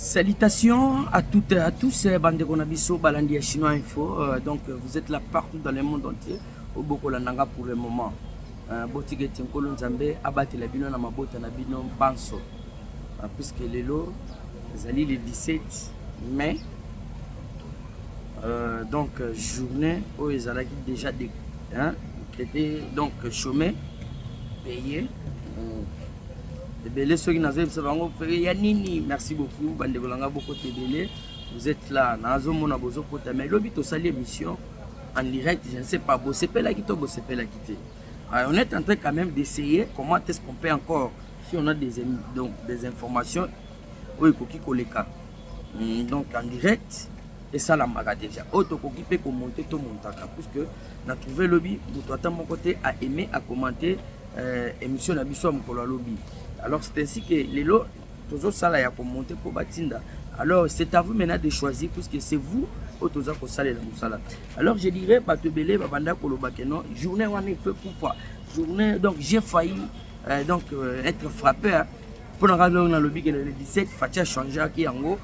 Salutations à toutes et à tous, Bande Konabiso, Balandi Chinois Info. Donc, vous êtes là partout dans le monde entier, au Bokolandanga pour le moment. Botige Tinkolo Nzambe, Abate la Bino Namabota Nabino Banso. Puisque les lots, Zali le 17 mai. Donc, journée où ils allaient déjà traité, donc chômé, payé. Merci beaucoup, vous êtes là, mais l'émission en direct, je ne sais pas, on est en train quand même d'essayer comment est-ce qu'on peut encore, si on a des informations, donc en direct, et ça la maga déjà. Auto qui peut commenter tout mon taka, puisque on a trouvé le lobby, de mon côté, à aimer, à commenter émission Nabiso Mkola lobby. Alors c'est ainsi que les lots, toujours ça là, il y a pour monter pour Batinda. Alors c'est à vous maintenant de choisir, puisque c'est vous, autoza ko sale la musala. Alors je dirais, Batebele, Babanda Kolobakeno, journée on est fait pour journée, donc j'ai failli être frappé. Hein. Pour nous rendre dans le lobby, le 17, Fatia Chanja qui en haut,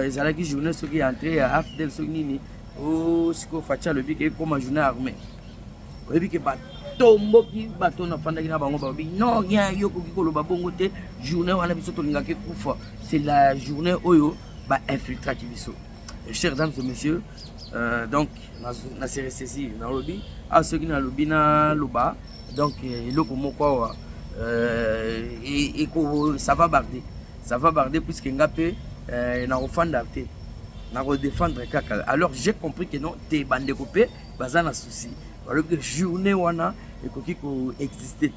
ils allaient qui journée, ceux qui est entré à Afdel Sognini, ou ce que Fatia le lobby qui est comme une journée armée. Le lobby qui est tombo ki bato na fanda kina bango babi non rien yo ko kolo babongo te journée wana biso to lingaki kufa c'est la journée oyo ba infiltrati biso. Chers dames et messieurs, donc na série ceci na lobby à ceux qui na lobby na loba donc eloko moko et ça va barder puisque ngapé na refanda te na redéfendre kaka. Alors j'ai compris que non te bande copé bazana souci. Alors que journée wana et qui existait.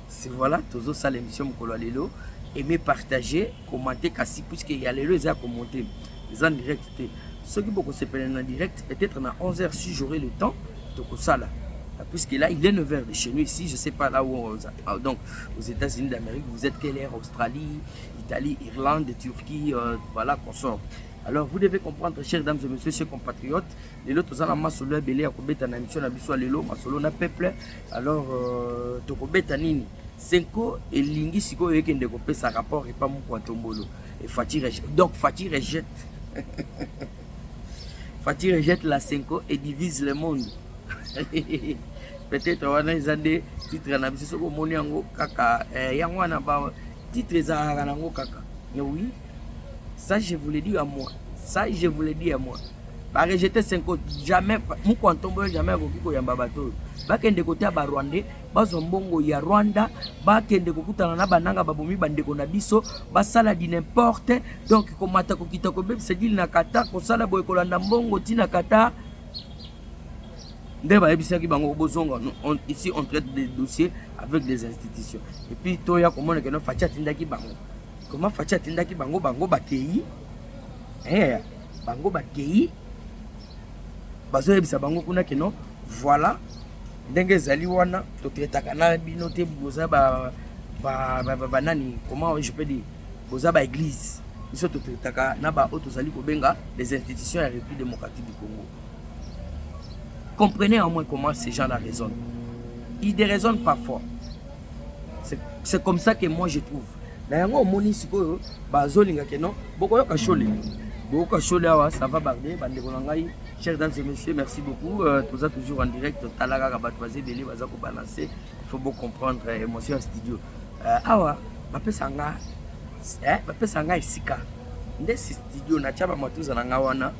C'est voilà, toujours ça l'émission Mokolo Lelo. Aimez partager, commenter, kasi puisqu'il y a les gens à commenter. Les en direct. Ceux qui beaucoup se prennent en direct, peut-être à 11h si j'aurai le temps, donc ça là. Puisque là, il est 9h de chez nous ici, je ne sais pas là où donc aux États-Unis d'Amérique, vous êtes quelle heure? Australie, Italie, Irlande, Turquie, voilà qu'on sort. Alors vous devez comprendre, chers dames et messieurs, chers compatriotes, les lots à masolo belé à kobeta na mission na biso lelo masolo na peuple. Alors to kobeta nini 5 et lingi siko yekende ko pesa rapport et pas mon tombolo et Fati rejette. Donc Fati rejette. Fati rejette la 5 et divise le monde. Peut-être on a des années titre na biso ko moni yango kaka yango na ba titre za nango kaka. Mais oui. Ça, je vous l'ai dit à moi. Ça, je vous l'ai dit à moi. Bah, rejeter 5 autres. Jamais, mon compte jamais beaucoup de bateau. Bah, quand de côté à Rwanda, bah, zombongo ya Rwanda, bah, quand de côté à Nabananga, babomi, bandeko na biso, bah, ça la dit n'importe. Donc, comme atta ko kita ko beb, c'est dit nakata, ko sala boy kolanda mbongo ti nakata. Ndeba ebisa ki bango bozonga. Ici, on traite des dossiers avec des institutions. Et puis, toya comment que no facha tindaki bango. Comment Fatia Tindaki bango bakei bango bakei bazo yebisa bango kuna keno voilà ndenge zali wana to tretaka na bino te boza nani comment je peux dire boza ba église biso to tretaka na ba auto zali ko benga les institutions de la République démocratique du Congo. Comprenez au moins comment ces gens là raisonnent. Ils ne raisonnent pas fort. C'est comme ça que moi je trouve. D'ailleurs, mon isiko, bazolinga keno, beaucoup de cachole. Beaucoup de cachole, ça va barder, bandegonangai. Chers dames et messieurs, merci beaucoup. Tout ça toujours en direct. Talaga rabatouazé, belé, bazako balancer. Il faut beaucoup comprendre émotion studio. Awa, bape sanga isika. Nde studio na chaba matuza na ngawana.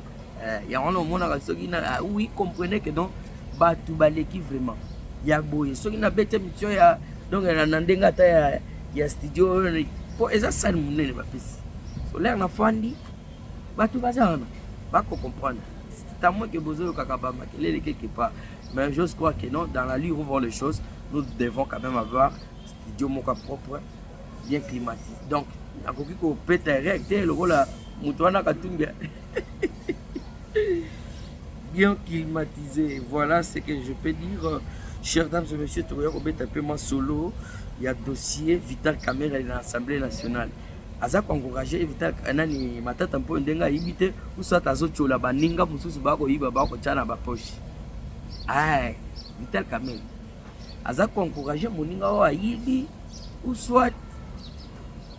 Ya wana mona kasoki na oui, comprenez que non, batu baleki vraiment. Ya boye, soki na bete mission ya donc na ndenga ta ya ya studio pour eza sale munene bapesi so l'air na fandi batu bazana bako comprendre c'est à moi que bozo kaka ba makelele quelque part mais je crois que non dans la vie où vont les choses nous devons quand même avoir studio moka propre bien climatisé donc akoki ko peta réacteur le rôle mutu wana katunga bien climatisé. Voilà ce que je peux dire. Chers dames et messieurs, tu regardes un peu mon solo. Il y a dossier Vital Kamerhe dans l'Assemblée nationale. Azak encouragé Vital Kanani matata mpo ndenga yibite usata azochola baninga mususu bako yiba bako tchana ba poche. Ay, Vital Kamerhe. Azak encouragé moninga wa yibi ou soit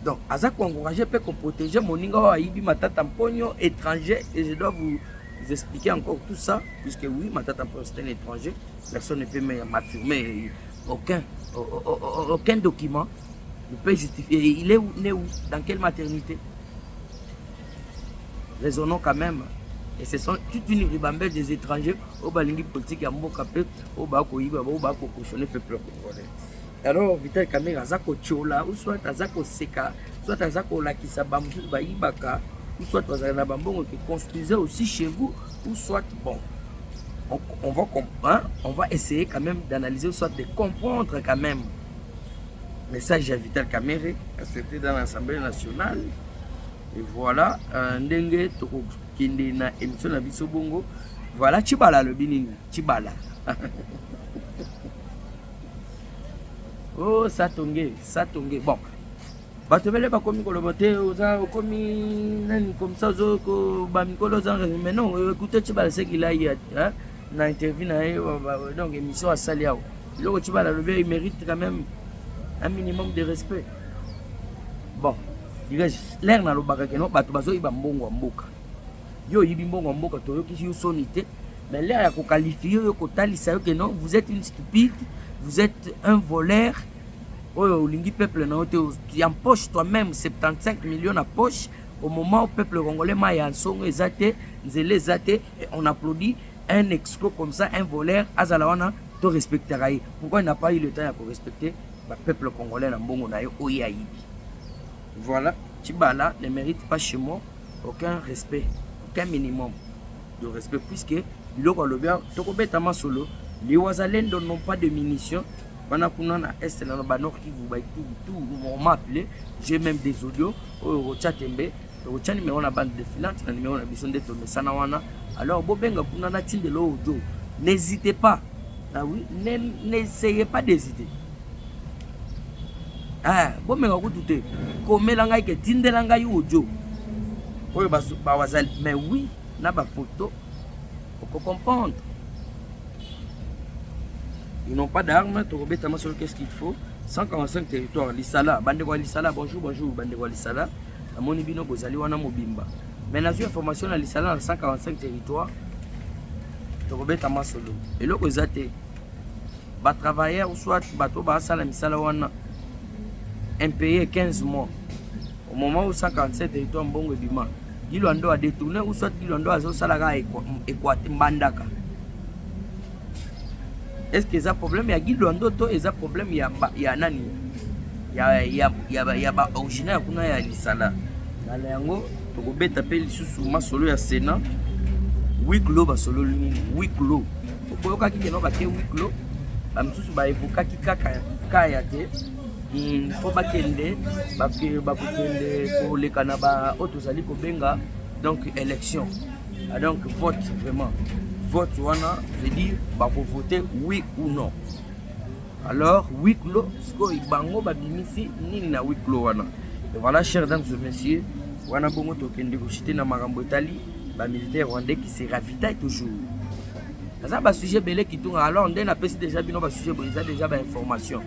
Donc, Azak encourager peut protéger mon ninga Ibi Matata Mponyo étranger et je dois vous expliquer encore tout ça puisque oui, Matata Mponyo c'est un étranger, personne ne peut m'affirmer aucun document ne peut justifier. Il est né où? Dans quelle maternité? Raisonnons quand même. Et ce sont toute une ribambelle des étrangers au balingi politique à Mbokapé, au Bako Iba, au Bako Koshone peuple congolais. Alors, Vital Kamera, Azako Tchola, ou soit Azako Seka, soit Azako Lakisa Bamou Baïbaka, ou soit Azana Bambon qui construisait aussi chez vous, ou soit, bon, on va essayer quand même d'analyser, ou soit de comprendre quand même. Message à Vital Kamere, c'était dans l'Assemblée nationale. Et voilà, Ndenge Toko Kinde na émission na biso bongo. Voilà, Chibala le binini, Chibala. Oh, ça tongue. Bon. Batobele ba komi kolobote, oza komi nani comme ça zo ko ba mikolo za mais non, écoutez Chibala c'est qu'il a eu na interview na donc émission à Saliao. Le Chibala le bien il mérite quand même un minimum de respect. Bon, l'air na lobaka keno bato bazo iba mbongo mboka. Yo yibi mbongo mboka to yo kisi yo sonité, mais l'air ya ko qualifier yo ko talisa yo que non, vous êtes une stupide, vous êtes un voleur. Oh, lingi peuple na tu empoches toi-même 75 millions à poche au moment où peuple congolais m'a songo ezate, nzele ezate et on applaudit un escroc comme ça, un voleur azalawana to respectera. Pourquoi il n'a pas eu le temps à respecter le peuple congolais na mbongo na yo oyayibi. Voilà, Chibala ne mérite pas chez moi aucun respect, aucun minimum de respect, puisque les Ouazalendo n'ont pas de munitions. Pendant qu'on a est dans le nord qui vous tout, on m'a appelé, j'ai même des audios, au Tchatembe, au Tchani, mais on a bande de filantes, on a besoin d'être mais Sanawana. Alors, Bobenga, pour n'a de l'audio, n'hésitez pas, ah oui, n'essayez pas d'hésiter. Ah, bon, mais vous doutez, comme l'angai que tinde l'angai audio. Mais oui, n'a pas photo, pour comprendre. Ils n'ont pas d'armes, qu'est-ce qu'il faut? 145 territoires, Lissala, Bandegwa Lissala, bonjour, Bandegwa Lissala, à Monibino, Bozali, Wana Mobimba. Mais dans une information, à Lissala, dans 145 territoires, Torobet Amasolo. Et là, vous êtes, bah, travailleurs, ou soit, bateau, bah, ça, la Missala, Wana, impayé 15 mois. Au moment où 147 territoires, Mbongo Bima, Giloando a détourné, ou soit Giloando a Zosalaga et Mbandaka. Est-ce que ça problème? Il y a Giloando, il y a problème, il y a Nani. Il y a originaire, il y a Lissala. Dans les Yango, Torobet appelle sous ma solo à Sénat. Wiklo ba solo luni wiklo okoyoka ki keno ba ke wiklo ba msusu ba evoka ki kaya te faut ba kende ba ke ba kende ko lekana ba otozali ko benga donc élection donc vote vraiment vote wana veut dire ba ko voter oui ou non. Alors wiklo sko ibango ba bimisi nini na wiklo wana. Et voilà, chers dames et messieurs, wana bongo to kende ko chité na makambo etali. Les militaires rwandais qui se ravitaillent toujours. Ça c'est un sujet belé qui tourne. Alors on a déjà bien un sujet déjà d'information.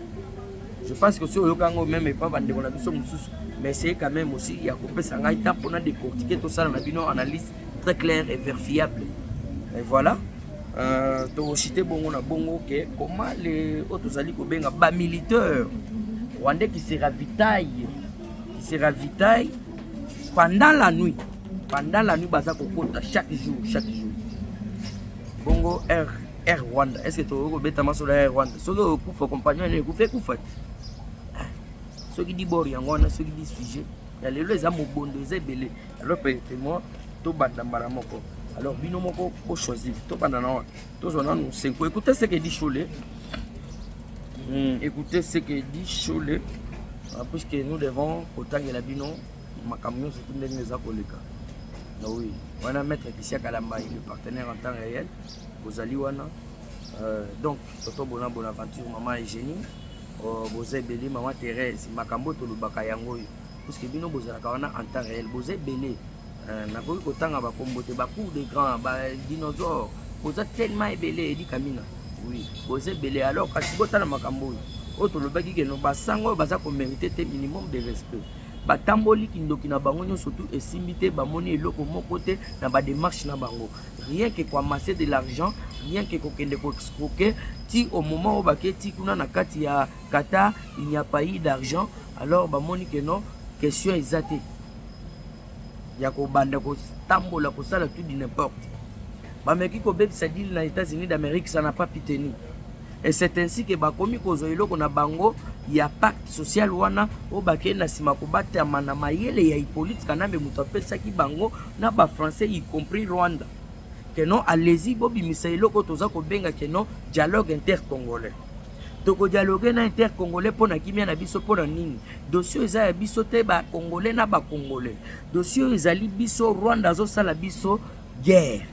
Je pense que sur le Congo même pas vendre on a vu mais c'est quand même aussi il y a coupé ça ngaïta pour décortiquer tout ça on a vu une analyse très claire et vérifiable. Et voilà. To cité bongo na bongo que comment les autres alliés ko benga ba militaires rwandais qui se ravitaillent pendant la nuit. Pendant la nuit, baza kokota chaque jour. Bongo Air Rwanda. Est-ce que tu as bêta sur Air Rwanda? Ce que vous faites compagnon, vous faites quoi? Ce qui dit Boriangona, ce qui dit sujet. Il y a les amours bons de Zébélé. Alors permettez-moi, tout bandambara moko. Alors bino moko ko choisir. Tout bandana. Tous on a nous 5. Écoutez ce que dit Cholet. Écoutez ce que dit Cholet. Puisque nous devons autant la bino ma camion c'est une des akoleka. Oui, on a maître Kissia Kalamba, le partenaire en temps réel, Bozali Wana. Donc, Toto Bonaventure, maman Eugénie, Bozé Belé, maman Thérèse, Makambo Tolubaka Yango, parce que Bino Bozalaka en temps réel, Bozé Belé, n'a pas eu autant à Bakombote, Bakou de grands, dinosaures, Bozé tellement belé, dit Kamina. Oui, Bozé Belé, alors, quand tu botas dans Makambo, Otolubaki, que nous basango, basa pour mériter tes minimum de respect. batamboli kindoki na bango nyonso tu esimbi te bamoni eloko moko te na badémarche na bango, rien que koamasser de l'argent, rien que kokende koexcroquer ti au moment où bake ti kuna na kati ya Qatar il n'y a pas eu d'argent, alors bamoni que non question eza te ya kobanda kotambola kosala tout du n'importe. Bameki kobebisa dili na États-Unis d'Amérique, ça n'a pas pu tenir. Et c'est ainsi que bakomi kozwa eloko na bango ya pacte social wana o bake na sima kobatama na mayele ya Hippolyte Kanambe muto apesaki bango na ba français y compris Rwanda. Que non allez-y bobimisa eloko toza kobenga que non dialogue intercongolais. Toko dialogue na intercongolais pona kimia na biso pona nini? Dossier eza ya biso te ba congolais na ba congolais. Dossier ezali biso Rwanda zo sala biso guerre.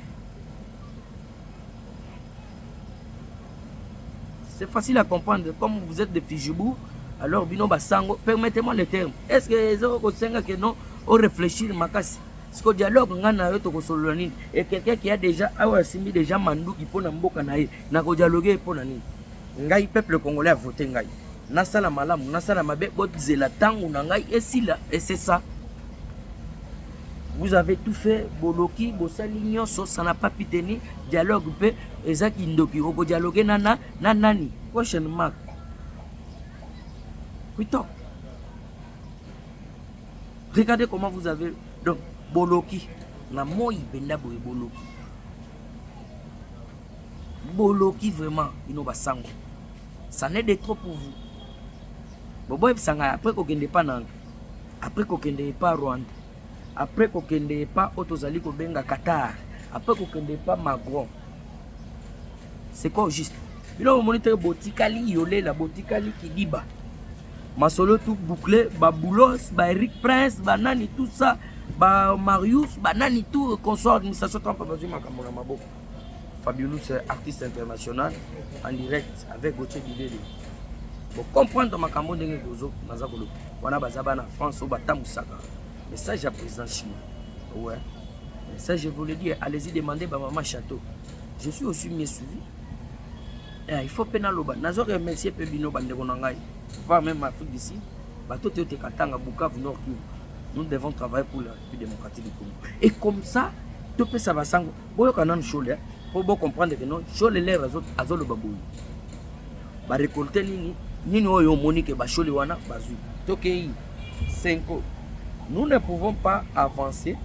C'est facile à comprendre. Comme vous êtes de Fijibou, alors bino basango, permettez-moi le terme. Est-ce que les autres que non, on réfléchit makasi? Parce que dialogue ngana yo to kosololani et quelqu'un qui a déjà awasimi déjà mandu qui pona mboka na ye na ko dialoguer pona nini? Ngai peuple congolais a voté ngai. Na sala malamu, na sala mabe botzela tangu na ngai esila et c'est ça. Vous avez tout fait, boloki, bosali nyonso, ça n'a pas pu tenir. Dialogue pe ezaki ndoki oko dialogue nana nani. Question mark. Putain. Regardez comment vous avez donc boloki na moi benda boy boloki. Boloki vraiment inoba sango. Ça n'est de trop pour vous. Bobo sanga après ko kende pa nanga. Après ko kende pa Rwanda. Après kokende pas Otozali Kobenga Qatar, après kokende pas Macron. C'est quoi juste? Il a monité Botikali Yolé, la Botikali Kidiba. Masolo tout bouclé, Baboulos, Eric Prince, Banani, tout ça, Marius, Banani, tout, consort administration Trump, Makamona Mabo. Fabulous, artiste international, en direct avec Gauthier Bidele. Pour comprendre Makamon Dengue Gozo, Nazakolo, Wana Bazabana, France, Obata Moussaka. Mais ça, j'ai président chinois. Ouais. Mais ça, je vous le dis, allez-y demander à maman Château. Je suis aussi mieux suivi. Et il faut pénal au bas. Nazo remercier Pebino Banderonangai. Voir même Afrique d'ici. Bateau Théoté Katanga, Bukavu, Nord Kivu. Nous devons travailler pour la République démocratique du Congo. Et comme ça, tout peut ça va s'en. Boyo Kanan Chole, pour bien comprendre que non, Chole l'air à Zolo Babou. Ba récolter Nini Oyo Monique Bachole Wana, Bazu. Tokei, 5 ans. Nous ne pouvons pas avancer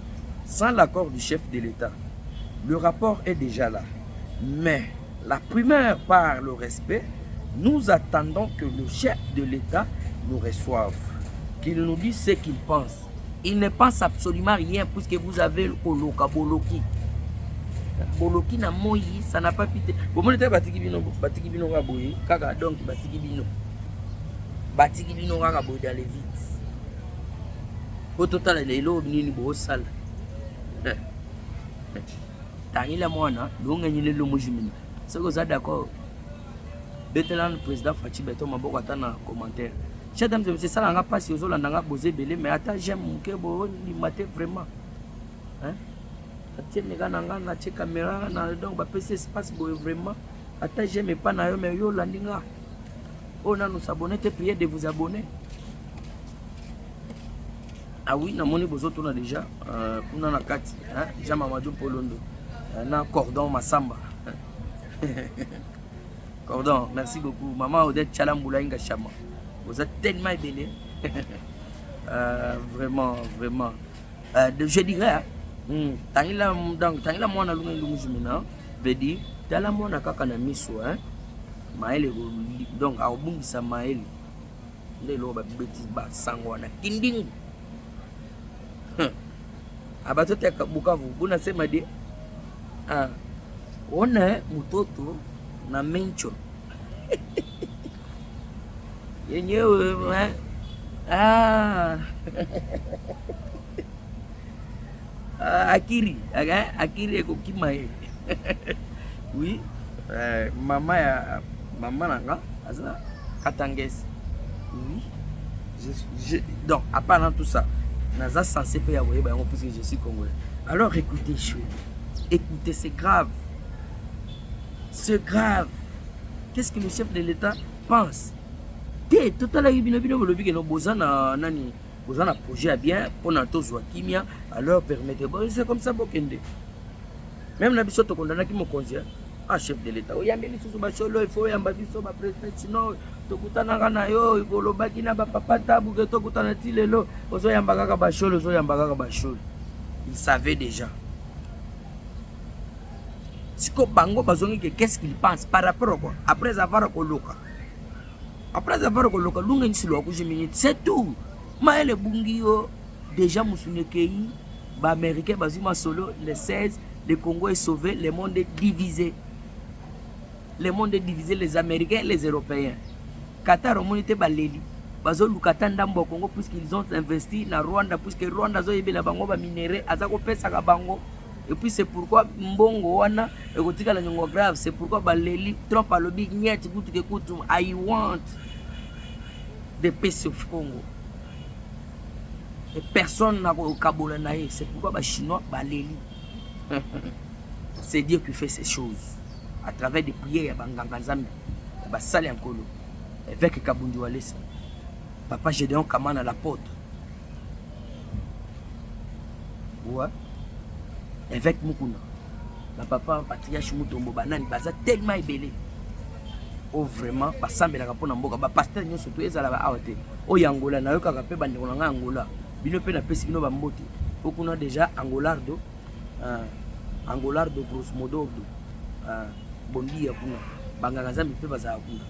sans l'accord du chef de l'État. Le rapport est déjà là. Mais la première par le respect, nous attendons que le chef de l'État nous reçoive, qu'il nous dise ce qu'il pense. Il ne pense absolument rien puisque vous avez le Koloka Boloki. Boloki na moyi, ça n'a pas pité. Bon, on était batiki bino raboye, kaka donc batiki bino. Batiki bino raboye dans les vides. Au total, les lots ni beau sale. Tanila Moana, l'on a le mojimini. C'est que ça d'accord. Bételan, le président Fachi Beto Maboko attend un commentaire. Chers dames et messieurs, ça n'a pas si aux autres n'a posé belé, mais attends, j'aime mon cœur, il m'a vraiment. Hein? Tiens, les gars, n'a pas caméra, donc, bah, PC espace, vraiment. Attends, j'aime pas, n'a mais yo, landinga. On a nous abonner, te prier de vous abonner. Ah oui, na moni bozo tona déjà kuna na kati hein Jean Mamadou Polondo na Cordon Massamba. Cordon, merci beaucoup maman Odette Chalamboula Inga Chama. Vous êtes tellement belle. Vraiment je dirais tangila moi na lunga lungu jumina veut dire tala moi na kaka na miso hein maele donc a obungisa maele ndelo ba bêtise ba sango na kinding. Abatote Bukavu bunasema de ona mtoto na mencho yenyewe akiri eko kimae. Oui, maman nanga aza katangesi. Oui, donc à part tout ça Naza censé payer à voyer parce que je suis congolais. Alors écoutez, écoutez, c'est grave. C'est grave. Qu'est-ce que le chef de l'État pense? Tout à l'heure, il y a un bozan vous avez un projet bien, pour un taux kimia, alors permettez, bon, c'est comme ça, Bokende. Même la biso, condamné qui me conseille, ah, chef de l'État, il y a des choses, il faut y avoir des choses, sinon, tokutana na yo, il faut le bakina, papa, tabu, que tokutana tilelo, ozo yambaka bacholo, ozo yambaka bacholo. Il savait déjà. Si Bango Bazongi, qu'est-ce qu'il pense par rapport à quoi? Après avoir coloca. Après avoir coloca, c'est tout. Maël Bungio, déjà Moussounekei, Américain, Bazuma Solo, le 16, le Congo est sauvé, le monde est divisé. Le monde est divisé, les Américains et les Européens. Qatar, au monde était baléli. Bazo Lukatanda Mbo Congo, puisqu'ils ont investi dans Rwanda, puisque Rwanda a eu la bango, ba minéré, Azako Pesa Bango. Et puis c'est pourquoi Mbongo wana ekotika la nyongo grave, c'est pourquoi baleli Trump a lobby nyeti kutu ke kutu I want the peace of Congo. Et personne n'a au Kabola naïe, c'est pourquoi ba chinois baleli. C'est Dieu qui fait ces choses à travers des prières ya banganga nzambe ba sali ankolo avec Kabundi Walesa. Papa Gédéon Kamana la porte. Ouais. Avec Mukuna, ma papa patriarche Mutombo banani baza tellement ébélé. Oh vraiment, basambe la kapona mboka ba pasteur nyo surtout ezala ba awate. O yangola na yoka ka pe bandeko na Angola. Bino pe na pesi bino ba mbote. Okuna déjà Angolardo Angolardo grosso modo bondi ya kuna. Banganga zambi pe baza kuna.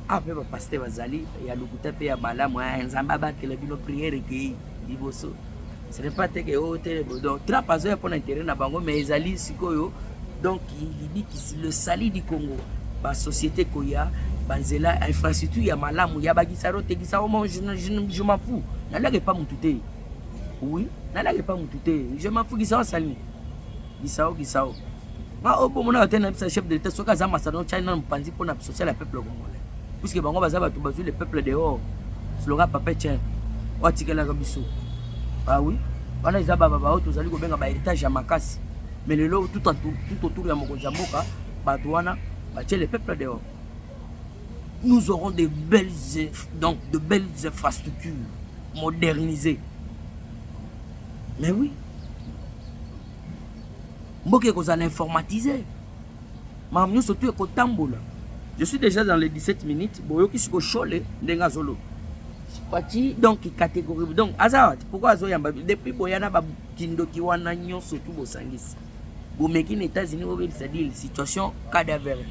Après ba pasteur bazali ya lukuta pe ya bala moya nzamba ba kele bino prière ke liboso. Ce n'est pas que donc Trump a pour intérêt na bango mais ezali sikoyo donc il dit que le sali du Congo ba société koya banzela infrastructure ya malamu ya bagisaro tegisa au je m'en fous n'allez pas m'outer oui n'allez pas m'outer je m'en fous gisao sali gisao ma obo mona tena chef de l'État soka za masadon China mpanzi pour na social peuple congolais puisque bango baza ba tubazu le peuple dehors slogan papa tien watikela kabiso. Ah oui, on a des ababa autres, vous allez go benga ba héritage ya makasi. Mais le lot tout autour ya mokonza mboka, batouana, batie le peuple dehors. Nous aurons de belles infrastructures modernisées. Mais oui. Mboka ko za informatiser. Mamnyo surtout ko tambola. Je suis déjà dans les 17 minutes, boyo ki siko chole ndenga zolo. Donc catégorie donc azawat pourquoi azoyamba depuis boyana ba kindoki wana nyonso tout bosangisi bomeki na États-Unis obe c'est-à-dire situation cadavre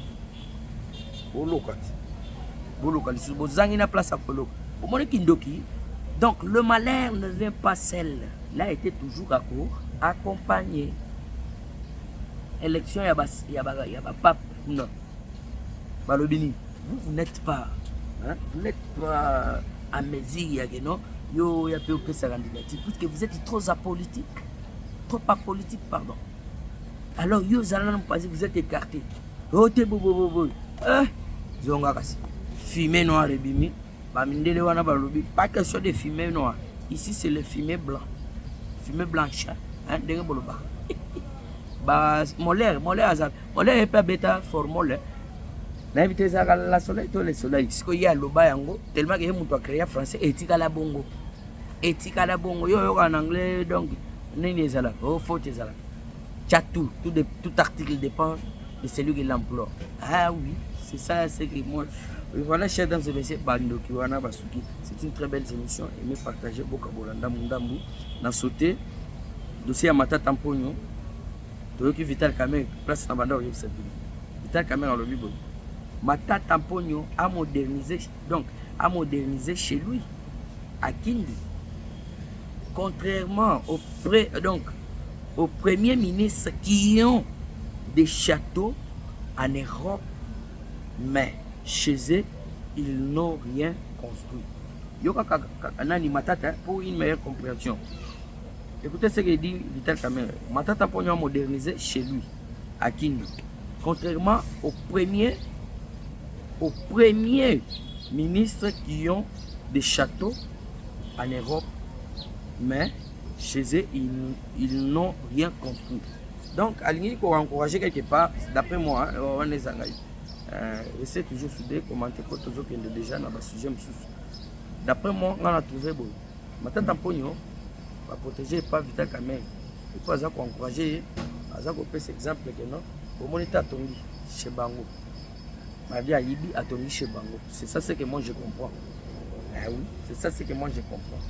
boloka li bozangi na place à koloka omone kindoki donc le malheur ne vient pas seul là a été toujours accompagné élection ya ba pape non balobini vous n'êtes pas à mesure non yo ya pe opesa candidature puisque vous êtes trop apolitique pardon alors yo zalana pas vous êtes écarté ote bobo zonga kasi fumée noire bimi ba mindele wana ba lobi pas question de fumée noire ici c'est le fumée blanche hein de boloba ba molaire azab molaire pas bêta formol na éviter ça la soleil tout le soleil ce qu'il y a loba yango tellement que muto a créé français etika la bongo yo en anglais donc nini ezala oh faute ezala chat tout article dépend de celui qui l'emploie. Ah oui c'est ça c'est que moi voilà chers dames et messieurs bando ki wana basuki c'est une très belle émission et me partager boka bolanda mundambu na sauter dossier à Matata Mponyo toyoki Vital Kamerhe place na banda au Vital Kamerhe en lobby bon Matata Mponyo a modernisé chez lui à Kindu. Contrairement aux premiers ministres qui ont des châteaux en Europe, mais chez eux, ils n'ont rien construit. Yoka Nani Matata pour une meilleure compréhension. Écoutez ce que dit Vital Kamerhe. Matata Mponyo a modernisé chez lui à Kindu. Contrairement aux premiers ministres qui ont des châteaux en Europe, mais chez eux, ils n'ont rien construit. Donc, à l'Union, pour encourager quelque part, d'après moi, on est essaie toujours soudé, commenter quand on déjà dans le sujet. D'après moi, on a trouvé bon. Matata Mpogno va protéger pas Vital Kamerhe. Il faut encourager, cet exemple que non, au moins à Tongi chez Bango. Ma vie à Ibi a Tongi chez Bango. C'est ça ce que moi je comprends. Ah oui, c'est ça ce que moi je comprends.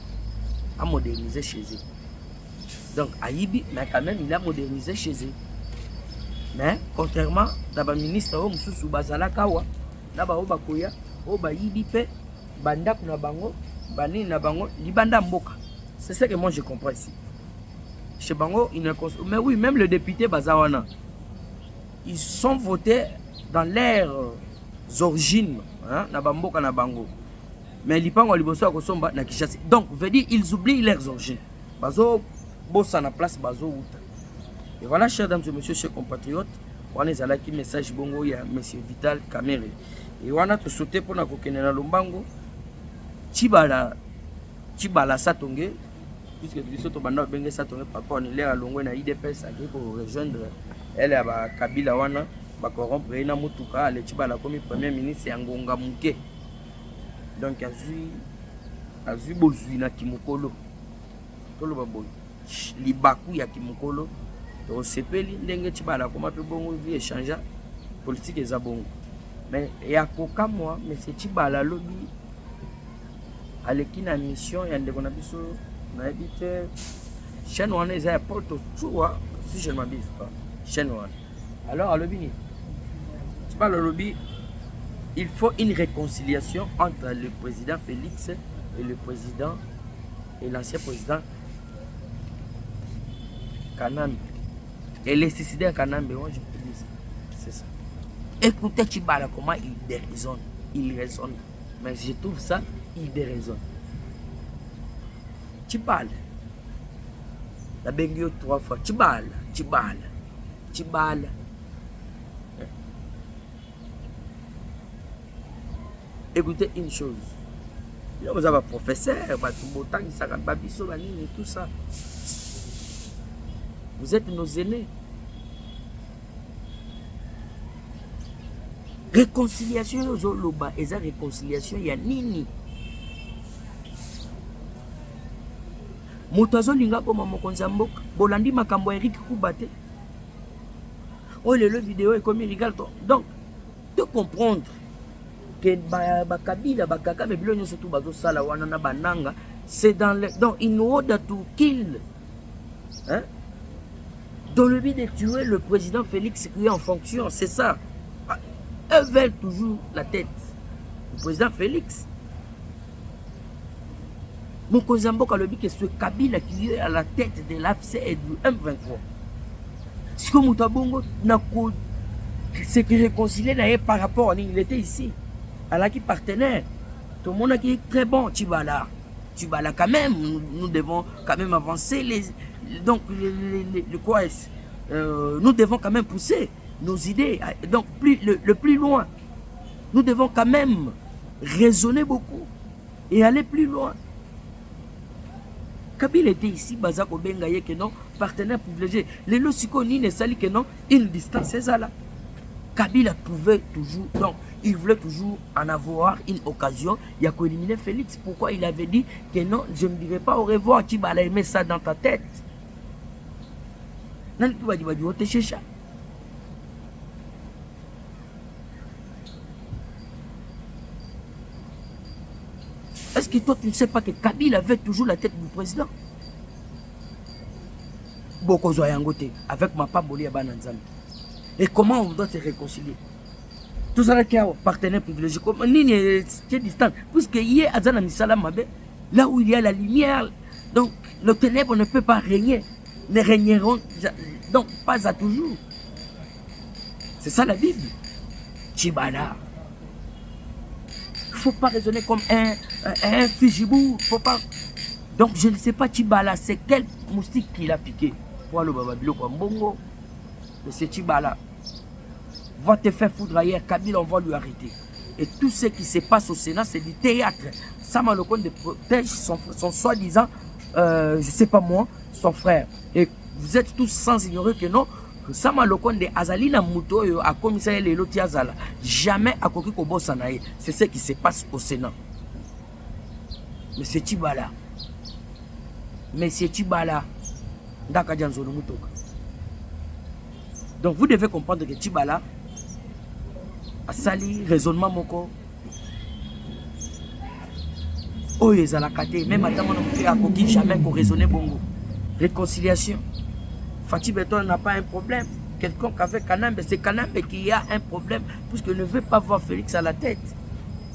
À moderniser chez eux. Donc à Ibi, mais quand même il a modernisé chez eux. Mais contrairement à la ministre Moussou Bazala Kawa, là-bas au Bakoya, au Baïbi Pe, Banda Kunabango, Bani Nabango, Libanda Mboka. C'est ça que moi je comprends ici. Chez Bango, il ne mais oui, même le député Bazawana, ils sont votés dans leurs origines, hein, Nabamboka Nabango. Mais les Pango Liboso à Kosomba na Kishasi. Donc, veut dire ils oublient leurs origines. Bazo bossa na place Bazo Outa. Et voilà, chers dames et messieurs, chers compatriotes, on est allé qui message bongo ya monsieur Vital Kamerhe. Et on a tout sauté pour na kokene Lombango. Chibala Satonge, puisque tu dis banda benga Satonge papa on est là à Longwe na IDPS pour rejoindre elle à Kabila wana ba corrompre na mutuka le Chibala comme premier ministre ya Ngonga Muke. Donc azui bozui na Kimokolo. Tolo baboy. Libaku ya Kimokolo. Donc sepeli ndenge Chibala comme pe bongo vie échanger politique eza bongo. Mais ya koka moi mais c'est Chibala lobby aleki na mission ya ndeko na biso na habite chaîne wana eza ya Porto Chua si je ne m'abuse pas chaîne wana. Alors à lobby Chibala lobby il faut une réconciliation entre le président Félix et le président et l'ancien président Kanambe et les suicidaires Kanambe, moi je peux dire ça. C'est ça. Écoutez Chibala comment il raisonne, mais je trouve ça il déraisonne. Chibala la bengue 3 fois Chibala. Écoutez une chose, vous avez un professeur, tout ça. Vous êtes nos aînés. Réconciliation, et ça réconciliation, il y a nini. Motazo linga ko mamokonza mboka, bolandi makambo Eric Kubate. Oh le vidéo est comme il donc de comprendre que Kabila Bakaka mais bilonyo surtout bazo sala wana na bananga, c'est dans le donc in order to kill, hein, dans le but de tuer le président Félix qui est en fonction, c'est ça. Eux veulent toujours la tête du président Félix. Mon Kozamboka le dit que ce Kabila qui est à la tête de l'AFC et du M23. Ce que Moutabongo n'a c'est que réconcilié par rapport à il était ici. À la qui partenaire. Tout le monde qui est très bon, Chibala quand même, nous devons quand même avancer donc quoi nous devons quand même pousser nos idées. Donc le plus loin. Nous devons quand même raisonner beaucoup et aller plus loin. Kabila était ici, Bazako Bengaye que non, partenaire privilégié. Les Losikoni ne sali que non, une distance c'est ça là. Kabila pouvait toujours, donc il voulait toujours en avoir une occasion. Il y a qu'à éliminer Félix. Pourquoi il avait dit que non, je ne dirai pas au revoir, tu vas aimer ça dans ta tête. Non, tu vas dire, est-ce que toi tu ne sais pas que Kabila avait toujours la tête du président? Bokozo Yangote, avec ma paboli à Bananzam. Et comment on doit se réconcilier? Tout ça qui a un partenaire privilégié, comme Nini est distant, puisque hier, Azana Misala Mabe, là où il y a la lumière, donc le ténèbre ne peut pas régner, ne régneront donc pas à toujours. C'est ça la Bible. Chibala. Il ne faut pas raisonner comme un fujibou. Faut pas. Donc je ne sais pas Chibala, c'est quel moustique qu'il a piqué. Pour le Bababilo Kwambongo, c'est Chibala. Va te faire foudroyer, Kabila, on va lui arrêter. Et tout ce qui se passe au Sénat, c'est du théâtre. Sama Lokonde protège son soi-disant, je ne sais pas moi, son frère. Et vous êtes tous sans ignorer que non, Sama Lokonde Azalina Mouto a commissaire les Loti Azala. Jamais à Koki Kobo Sanae. C'est ce qui se passe au Sénat. Mais c'est Chibala. Monsieur Tibala, Ndaka Djanzolo Mutoka. Donc vous devez comprendre que Tibala a sali raisonnement moko. Oh, ils ont la kate, même à Tamon, on ne jamais qu'on raisonner bongo. Réconciliation. Fatih Beton n'a pas un problème. Quelqu'un qui avait Kanambe, c'est Kanambe qui a un problème, puisqu'il ne veut pas voir Félix à la tête.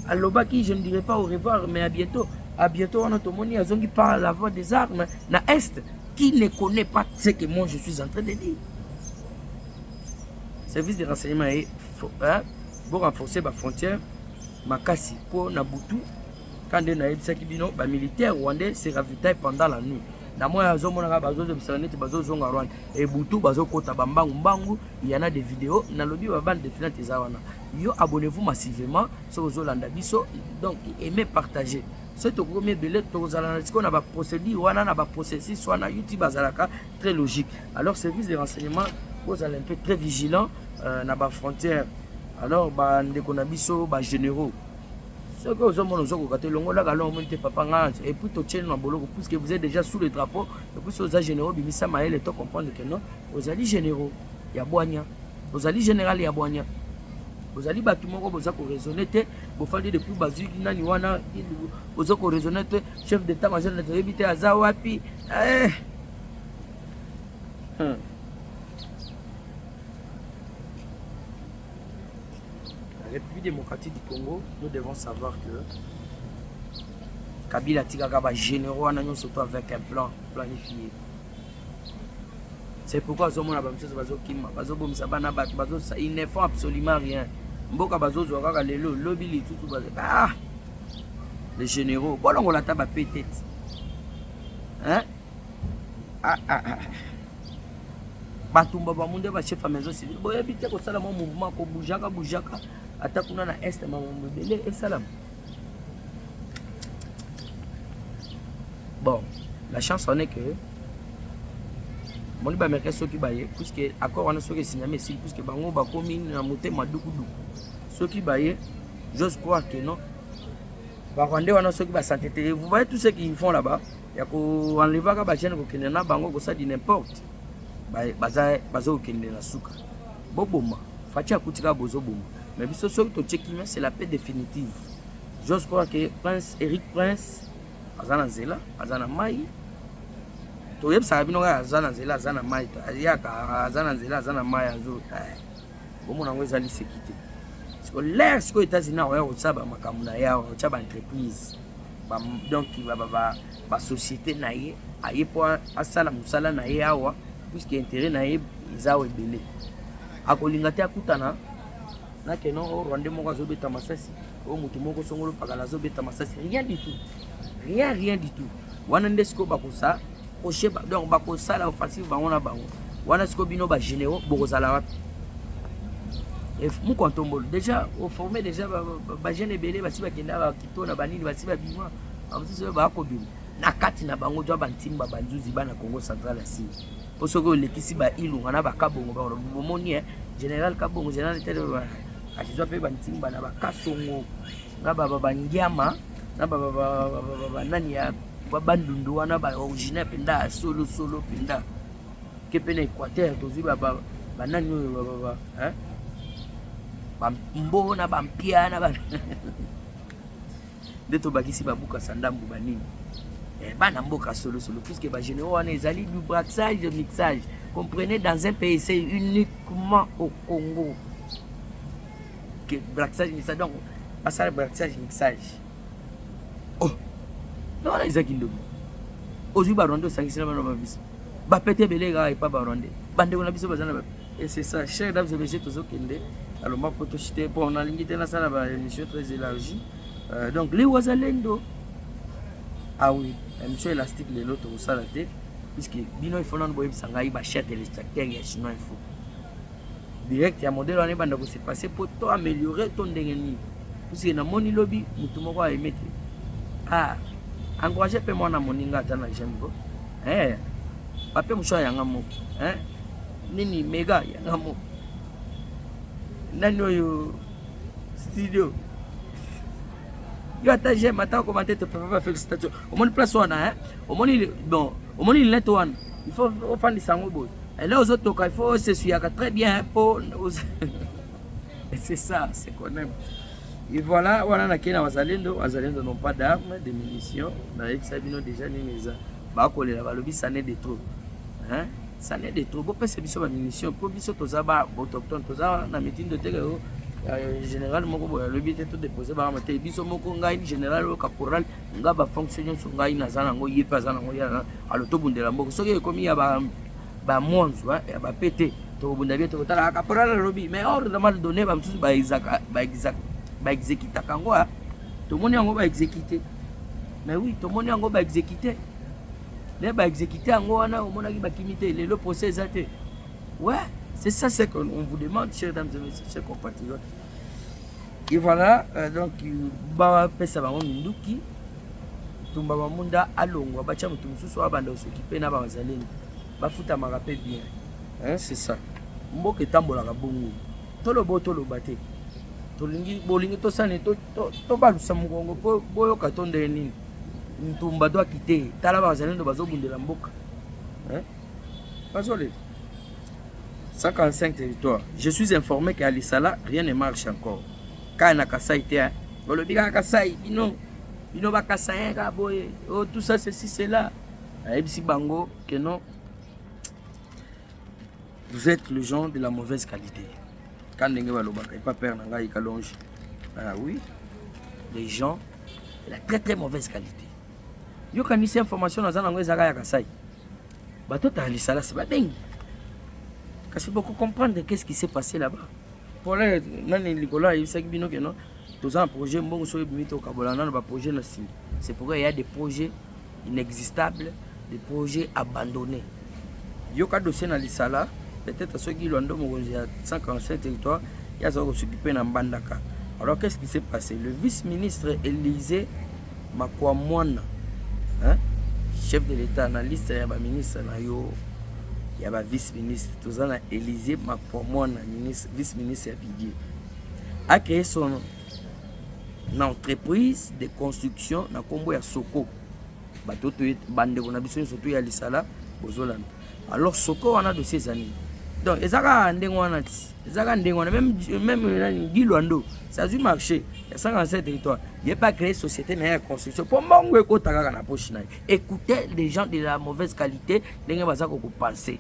À Lobaki, je ne dirai pas au revoir, mais à bientôt. À bientôt, on a Tomoni, à Zongi parle la voix des armes. Na Est, qui ne connaît pas ce que moi je suis en train de dire. Service de renseignement est pour renforcer ma frontière, Makasi, pour Nabutu, quand on a dit que les militaires rwandais se ravitaillent pendant la nuit. Et Boutou, il y en a des vidéos. Abonnez-vous massivement sur Zolanda Biso. Donc, aimez partager. C'est au premier billet, on a un procédure, on a un processus, soit on a YouTube, très logique. Alors, service de renseignement, vous allez un peu très vigilant dans la frontière. Alors, on a Biso, généraux. Ce que vous avez et puis puisque vous êtes déjà sous le drapeau, et puis vous êtes généraux, vous comprendre que non, vous allez généraux, il y a Boigna, vous allez général, il y a Boigna, vous allez bâtiment, vous allez raisonner, vous faites depuis Bazu, vous allez raisonner, chef d'état-major, vous allez éviter à Zawapi. République démocratique du Congo, nous devons savoir que Kabila Tigagaba généraux en surtout avec un plan planifié. C'est pourquoi ils ne font absolument rien. Les généraux, bon on la table peut-être. Hein? Batumba Bamunde va chef à maison civile. Bon, habiter au salam mouvement ko boujaka. Atakuna na est mambo belé et salam. Bon, la chance en est que mon liba américain ceux qui baillent, puisque accord on a ceux qui signent mais si puisque bango ba komi na monter madukudu. Ceux qui baillent, j'ose croire que non. Ba Rwandais on a ceux qui va s'entêter. Vous voyez tout ce qu'ils font là-bas. Il y a ko enlever ka ba jeune ko kenena bango ko ça dit n'importe. Bazo kende na suka. Boboma, fatia kutika bozo boma. Mais biso so to tchekima c'est la paix définitive. J'ose croire que Prince Eric Prince azana zela, azana mai. To yeb sabino ga azana zela, azana mai. Ayaka azana zela, azana mai azo. Bomo na ngweza li sécurité. Parce que l'air ce que États-Unis ont saba makamuna yao, chaba entreprise. Donc il va société naie, aye po asala musala naie awa. Puisque intérêt naïb izao ebele akolingate akutana na keno Rwanda moko azobeta masasi o mutu moko songolo pakala azobeta masasi rien du tout wana ndesko bakosa osheba donc bakosala offensive bango na bango wana siko bino ba généraux bokozala wapi et mu kontombolo déjà au formé déjà ba jeune ebele basi bakenda ba kitona banini basi ba bima amutso ba kobima na kati na bango jwa bantimba banzuzi bana Congo central asi parce que l'équipe ba ilunga na ba kabongo ba bomoni général kabongo général tel atizwa pe bantimba na ba kasongo na ba bangiama na ba nani ya ba bandundu wana ba originaire penda solo penda ke pena Équateur tozi ba nani hein ba mbo na ba mpia na ba deto bakisi babuka sandambu banini bana mboka solo puisque ba généraux on est allé du brassage de mixage. Comprenez, dans un pays c'est uniquement au Congo que brassage mixage donc pas brassage mixage. Oh non les akindomi ozu ba rondo sangisina bana ba biso ba pété belega et pas ba rondé bande on a biso bazana et c'est ça cher dames et messieurs tozo kende alors ma poto chité pour on a limité na sala ba émission très élargie donc les wazalendo. Ah oui, monsieur élastique les lots au salaté puisque bino il faut non boyer sangai ba cher téléspectateur ya chinois il faut direct ya modèle on est banda ko se passer pour toi améliorer ton ndengeni puisque na moni lobby mutu moko a aimé encourager pe moi na moninga tana j'aime go pape musho yanga mo nini mega yanga mo nani oyo studio Yo ata j'aime ata commenter te papa félicitations. Au moins place wana hein. Au moins bon, au moins il net wana. Il faut faire des sango boy. Et là aux autres il faut se suivre très bien pour et c'est ça, c'est qu'on aime. Et voilà, voilà na kena wazalendo n'ont pas d'armes, de munitions. Na ebisabino déjà ni meza. Ba kolela balobi ça n'est de trop. Hein? Ça n'est de trop. Bo pese biso ba munitions, po biso tozaba autochtone, tozaba na meeting de terre. Général moko boya lobi te to déposer ba mate biso moko ngai général o caporal nga ba fonctionnaire so ngai na zana ngo yepa zana ngo ya alo to bundela mboko soki ekomi ya ba monzo ya ba pété to bunda bien to tala caporal lobi mais ordre de mal donné ba msusu ba exécuter kango to moni yango ba exécuter mais oui to moni yango ba exécuter les ba exécuter yango wana o mona ki ba kimité le procès exacté ouais. C'est ça ce qu'on vous demande, chers dames et messieurs, chers compatriotes. Et voilà, donc, bah, pesa ba minduki, tumba ba munda alongwa, ba chamu tumsusu abanda s'occuper na ba bazaleni. Ba futa ma rappel bien. Hein, c'est ça. Mboke tambola ka bongo. Tolo bate. Tolingi bolingi to sane to balusa mugongo po boyo katonde nini. Ntumba doit quitter. Tala ba bazaleni do bazobundela mboka. Hein? Bazole. 145 territoires. Je suis informé qu'à Lisala, rien ne marche encore. Quand on a Kassai, tout ça, ceci, c'est là. Bango, que non. Vous êtes le genre de la mauvaise qualité. Quand on n'a pas peur, ah oui, les gens de la très très mauvaise qualité. Yo quand il y a information dans la langue de Kassai, bateau à Lisala, c'est pas dingue. Parce qu'il faut comprendre qu'est-ce qui s'est passé là-bas. Pour les Nicolas, il sait que non, tous un projet, bon, sur le projet, c'est pourquoi il y a des projets inexistables, des projets abandonnés. Il y a un dossier dans l'Isala, peut-être ceux qui l'ont donné, il y a 145 territoires, il y a ceux qui s'occupent dans Bandaka. Alors qu'est-ce qui s'est passé? Le vice-ministre Élisée Makwamwana, hein, chef de l'État, dans la liste, il y a un ministre, il y a un vice-ministre, tout ça, Élisée Makwamwana, vice-ministre Abidie, a créé son entreprise de construction dans Combo ya Soko. Alors Soko on a de ces années. Donc ezaka ndengwana même Giloando, ça a dû marcher. Il y a 57 territoires. Il n'y a pas créé société de construction. Pour moi, écoutez les gens de la mauvaise qualité, les gens qui penser.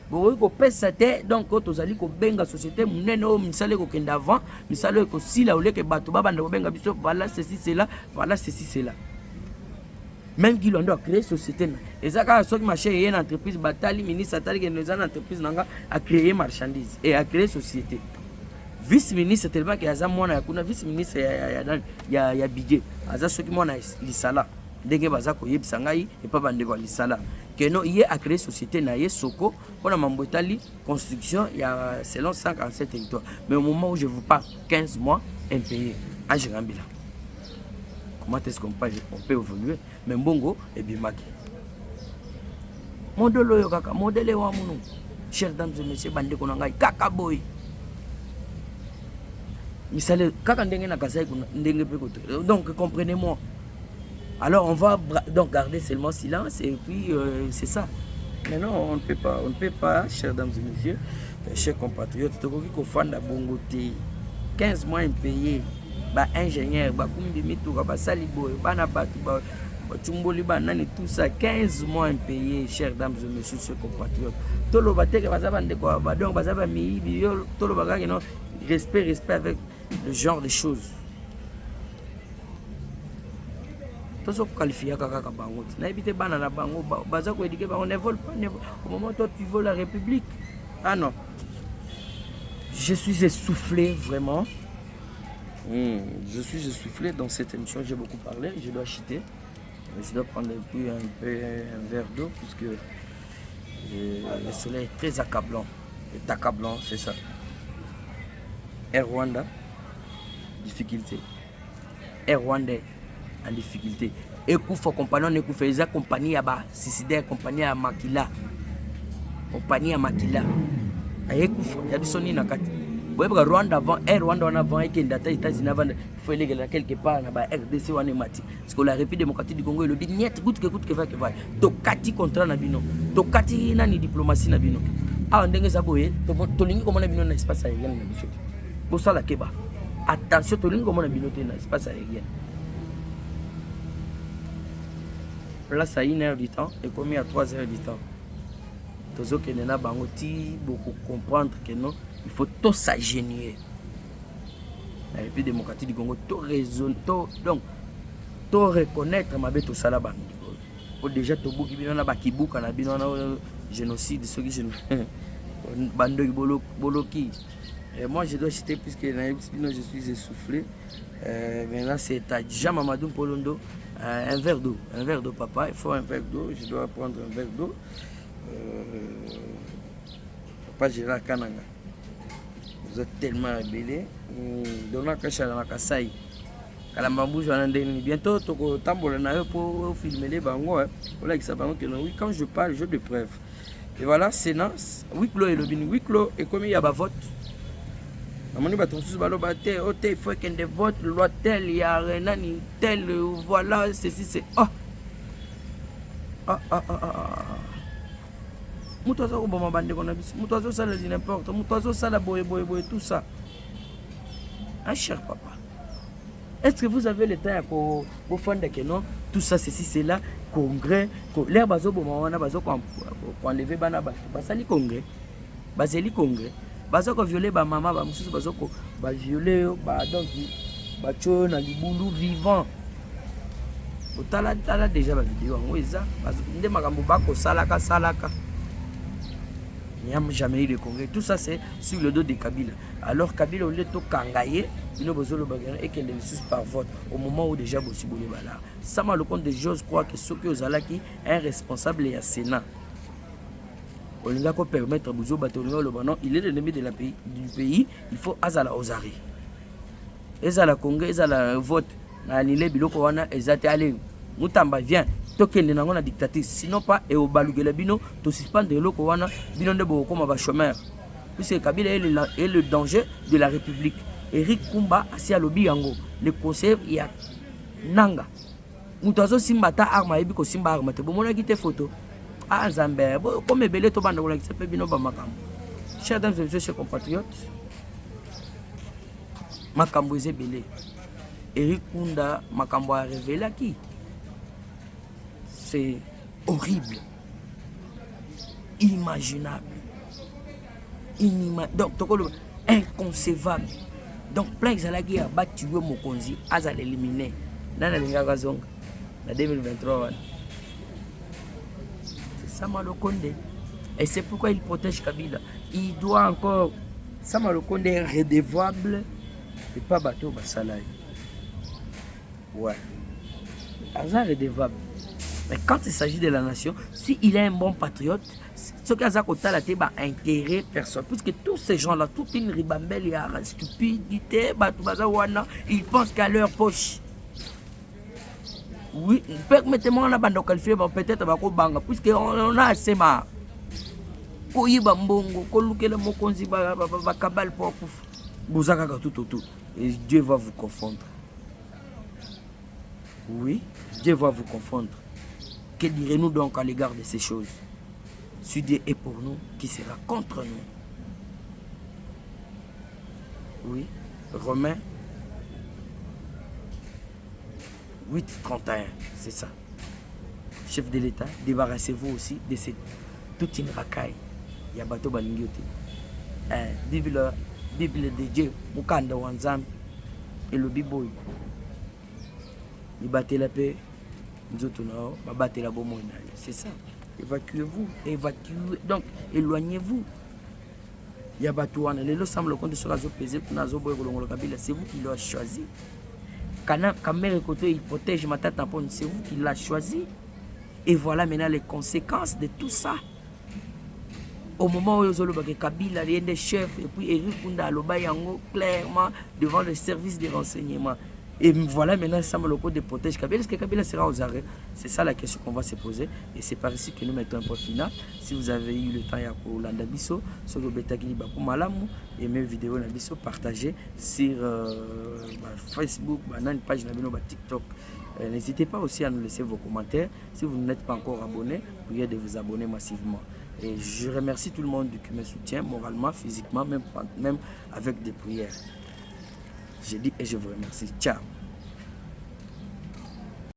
Donc, quand vous allez benga société, vous allez aller avant, vous allez aller voilà ceci, c'est là, voilà ceci, c'est là. Même qui l'ont créé société. Et ça, quand on a créé une entreprise, le ministre a créé une entreprise, a créé marchandises et a créé société. Vice-ministre, tellement qu'il y a un vice-ministre, il y a budget. Il y a ceux qui ont l'Isala. Dès que vous avez Sangai et pas Bandego l'Isala. Que non, il y a créé société na Soko pour la Mambotali construction, il y a selon 147 territoires. Mais au moment où je vous parle, 15 mois impayés à Girambila. Comment est-ce qu'on peut évoluer? Mais Mbongo et Bimaki. Modèle Yokaka, modèle Wamunu. Chers dames et messieurs, Bande Konangai, Kakaboy. Misale, Kakandenge Nakasai, Ndenge Pekoto. Donc, comprenez-moi. Alors, on va donc garder seulement silence et puis c'est ça. Mais non, on ne peut pas, chers dames et messieurs, chers compatriotes, il faut 15 mois impayés. Ba ingénieur, ba kumbimito, ba salibo, ba nabatu, ba chumboli, ba nani, tout ça, 15 mois impayés, chers dames et messieurs, chers compatriotes. Tolo bateke bazabande quoi, ba donc bazaba mi biyo, tolo bagage non, respect avec le genre de choses. Tout ce qu'on qualifie à Kaka Bango, n'habitez pas dans la Bango, Bazako éduqué, on ne vole pas, au moment où tu voles la République. Ah non. Je suis essoufflé vraiment. Je suis essoufflé dans cette émission, j'ai beaucoup parlé, je dois chuter. Je dois prendre un verre d'eau puisque le soleil est très accablant. C'est accablant, c'est ça. Air Rwanda, difficulté. Air Rwanda en difficulté. Ekufa compagnon Ekufa, eza compagnie ya ba suicidaire, compagnie ya Makila. Compagnie ya Makila. Ekufa, ya bisoni na kati. boyeba Rwanda avant Rwanda on avant et Kendata États-Unis avant il faut aller quelque part na ba RDC wana mati parce que la République démocratique du Congo le dit niet goûte que va to kati contrat na bino to kati na ni diplomatie na bino ah ndenge za boye to lingi komona bino na espace aérien na biso bo sala keba attention to lingi komona bino te na espace aérien place à 1 heure du temps et commis à 3 heures du temps tozo kenena bango ti beaucoup comprendre que non il faut tout s'agénier. La République démocratique du Congo, tout raisonner, donc tout reconnaître ma bête au salaba. Pour déjà tout bouki bino na bakibu kana bino na génocide ceux qui bando boloki. Et moi je dois citer puisque je suis essoufflé. Maintenant c'est à Jamamadou Polondo un verre d'eau papa, il faut un verre d'eau, je dois prendre un verre d'eau. Papa Gérard Kananga. Vous êtes tellement rébellés. Dona Kachala Makasai. Kalambambou, bientôt, tu tambola pour filmer les bangos. Voilà, oui, quand je parle, je de preuve. Et voilà, Sénat, Wiklo et Lobin. Wiklo, et comme il y a un vote, il faut qu'il y ait des votes, loi tel, il y a rien, tel, voilà, ceci, c'est. Moutazo ko bama bande qu'on a bis moutazo ça le dit n'importe moutazo ça la boye tout ça ah cher papa est-ce que vous avez le temps pour fonder que non tout ça ceci c'est là congrès l'air bazo boma wana bazo ko enlever bana ba basali congrès baseli congrès bazo ko violer ba mama ba mususu bazo ko ba violer ba donc ba cho na libulu vivant otala déjà ba vidéo ngo eza nde makambo bako salaka il n'y a jamais eu de congrès. Tout ça, c'est sur le dos de Kabila. Alors, Kabila, au lieu de kangaye, il a besoin de bagarre et qu'il est par vote. Au moment où déjà, vous avez là. Ça m'a le compte de choses, je crois que ce que vous avez un responsable et un Sénat. On a qu'à permettre à Bouzo Batolingo le banon, il est l'ennemi du pays, il faut Azala Ozari. Ezala Congrès, Ezala vote. Nalile Biloko Wana, Ezate allez, Moutamba, viens. Tokende nango na dictatrice sinon pas et au balugela bino to suspendre loko wana bino de boko ma ba chômeur puisque Kabila est le danger de la République. Eric Kumba asi alobi yango le conseiller ya nanga mutazo simbata arma yebi ko simba arma te bomona kite photo ah Zambé comme belé to banda ko la kisepe bino ba makambo. Chers dames et messieurs chers compatriotes makambo ezebele Eric Kunda makambo a révélé qui c'est horrible, inimaginable, donc inconcevable. Donc plein de gens qui ont battu Mokonzi, ils ont éliminé dans la 2023. C'est Sama Konde. Et c'est pourquoi il protège Kabila. Il doit encore, Sama Konde est redevable et pas bateau Basalaï. Ouais. Il est redevable. Mais quand il s'agit de la nation, s'il est un bon patriote, ce qu'il y a à la intérêt personne. Puisque tous ces gens-là, toute une ribambelle, il y a une stupidité, ils pensent qu'à leur poche. Oui, permettez-moi, on a qualifié peut-être Banga, puisqu'on a assez marre. Et Dieu va vous confondre. Oui, Dieu va vous confondre. Que direz-nous donc à l'égard de ces choses? Si Dieu est pour nous, qui sera contre nous? Oui, Romains 8:31, c'est ça. Chef de l'État, débarrassez-vous aussi de cette toute une racaille. Il y a bateau balingioté. Bible de Dieu, Mukanda Wanzam et le Biboy. Il battait la paix. C'est ça. Évacuez-vous. Donc, éloignez-vous. Il y a Batouane. Les lots semblent compte sur la zone pesée. C'est vous qui l'avez choisi. Quand mère côté, il protège ma tête. C'est vous qui l'avez choisi. Et voilà maintenant les conséquences de tout ça. Au moment où Kabila, il y a des chefs, et puis Eric Kunda, clairement, devant le service de renseignement. Et voilà maintenant Sama Loko de protège Kabila. Est-ce que Kabila sera aux arrêts? C'est ça la question qu'on va se poser. Et c'est par ici que nous mettons un point final. Si vous avez eu le temps, il y a Kolanda Bisso, sur le Betakili Bakou Malamu, et mes vidéos na Bisso, partagez sur Facebook, une page na TikTok. N'hésitez pas aussi à nous laisser vos commentaires. Si vous n'êtes pas encore abonné, priez de vous abonner massivement. Et je remercie tout le monde qui me soutient moralement, physiquement, même avec des prières. Je dis et je vous remercie. Ciao.